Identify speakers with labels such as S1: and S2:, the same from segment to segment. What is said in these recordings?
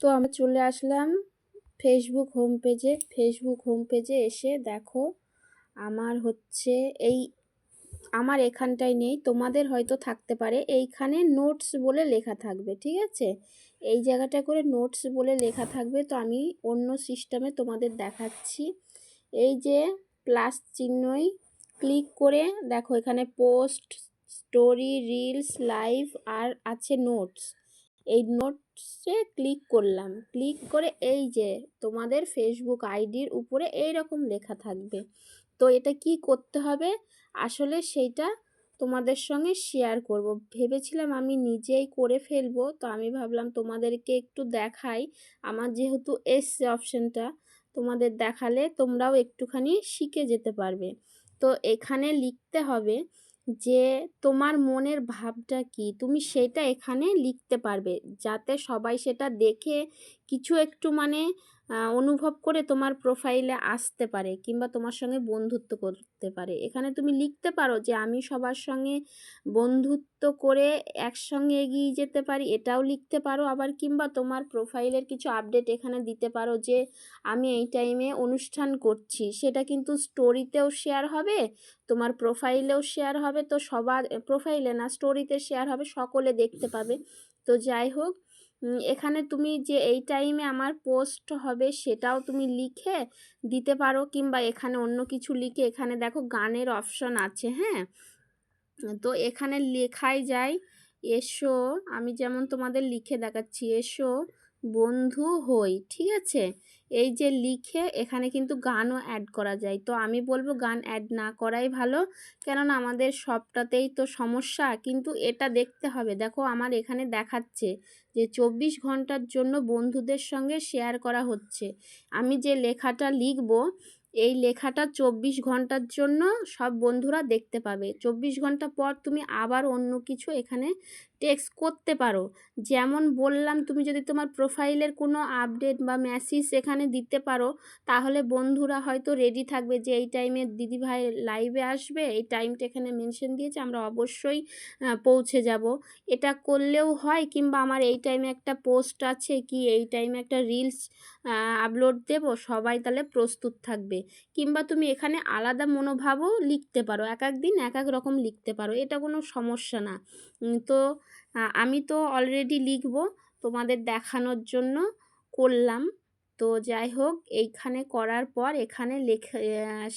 S1: তো আমরা চলে আসলাম ফেসবুক হোম পেজে এসে দেখো আমার হচ্ছে আমার এখানটায় নেই, তোমাদের হয়তো থাকতে পারে। এইখানে নোটস বলে লেখা থাকবে, ঠিক আছে? এই জায়গাটা করে নোটস বলে লেখা থাকবে। তো আমি অন্য সিস্টেমে তোমাদের দেখাচ্ছি। এই যে প্লাস চিহ্নই ক্লিক করে দেখো এখানে পোস্ট, স্টোরি, রিলস, লাইভ আর আছে নোটস। এই নোটসে ক্লিক করলাম, ক্লিক করে এই যে তোমাদের ফেসবুক আইডির উপরে এইরকম লেখা থাকবে। তো এটা কি করতে হবে আসলে সেইটা তোমাদের সঙ্গে শেয়ার করব। ভেবেছিলাম আমি নিজেই করে ফেলবো, তো আমি ভাবলাম তোমাদেরকে একটু দেখাই। আমার যেহেতু এসছে অপশানটা, তোমাদের দেখালে তোমরাও একটুখানি শিখে যেতে পারবে। তো এখানে লিখতে হবে যে তোমার মনের ভাবটা কি, তুমি সেটা এখানে লিখতে পারবে, যাতে সবাই সেটা দেখে কিছু একটু অনুভব করে তোমার প্রোফাইলে আসতে পারে কিংবা তোমার সঙ্গে বন্ধুত্ব করতে পারে। এখানে তুমি লিখতে পারো যে আমি সবার সঙ্গে বন্ধুত্ব করে একসঙ্গে এগিয়ে যেতে পারি, এটাও লিখতে পারো। আবার কিংবা তোমার প্রোফাইলের কিছু আপডেট এখানে দিতে পারো যে আমি এই টাইমে অনুষ্ঠান করছি, সেটা কিন্তু স্টোরিতেও শেয়ার হবে, তোমার প্রোফাইলেও শেয়ার হবে। তো সবার প্রোফাইলে না, স্টোরিতে শেয়ার হবে, সকলে দেখতে পাবে। তো যাই হোক, এখানে তুমি যে এই টাইমে আমার পোস্ট হবে সেটাও তুমি লিখে দিতে পারো, কিংবা এখানে অন্য কিছু লিখে, এখানে দেখো গানের অপশন আছে, হ্যাঁ। তো এখানে লেখাই যায় এসো, আমি যেমন তোমাদের লিখে দেখাচ্ছি, এসো বন্ধু হই, ঠিক আছে? এই যে লিখে এখানে কিন্তু গানও অ্যাড করা যায়। তো আমি বলবো গান অ্যাড না করাই ভালো, কেননা আমাদের সবটাতেই তো সমস্যা। কিন্তু এটা দেখতে হবে, দেখো আমার এখানে দেখাচ্ছে যে 24 ঘন্টার জন্য বন্ধুদের সঙ্গে শেয়ার করা হচ্ছে। আমি যে লেখাটা লিখবো, এই লেখাটা 24 ঘন্টার জন্য সব বন্ধুরা দেখতে পাবে। 24 ঘন্টা পর তুমি আবার অন্য কিছু এখানে টেক্সট করতে পারো। যেমন বললাম, তুমি যদি তোমার প্রোফাইলের কোনো আপডেট বা মেসেজ এখানে দিতে পারো, তাহলে বন্ধুরা হয়তো রেডি থাকবে যে এই টাইমে দিদিভাই লাইভে আসবে, এই টাইমটা এখানে মেনশন দিয়েছে, আমরা অবশ্যই পৌঁছে যাব। এটা করলেও হয়, কিংবা আমার এই টাইমে একটা পোস্ট আছে, কি এই টাইমে একটা রিলস আপলোড দেব, সবাই তাহলে প্রস্তুত থাকবে। কিংবা তুমি এখানে আলাদা মনোভাবও লিখতে পারো, এক এক দিন এক এক রকম লিখতে পারো, এটা কোনো সমস্যা না। তো আমি তো অলরেডি লিখব, তোমাদের দেখানোর জন্য করলাম। তো যাই হোক, এইখানে করার পর এখানে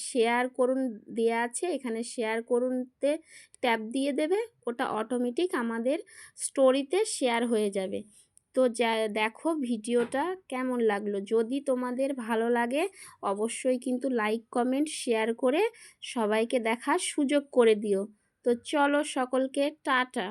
S1: শেয়ার করুন দেয়া আছে, এখানে শেয়ার করুনতে ট্যাপ দিয়ে দেবে, ওটা অটোমেটিক আমাদের স্টোরিতে শেয়ার হয়ে যাবে। তো দেখো ভিডিওটা কেমন লাগলো, যদি তোমাদের ভালো লাগে অবশ্যই কিন্তু লাইক, কমেন্ট, শেয়ার করে সবাইকে দেখার সুযোগ করে দিও। তো চলো সকলকে টাটা।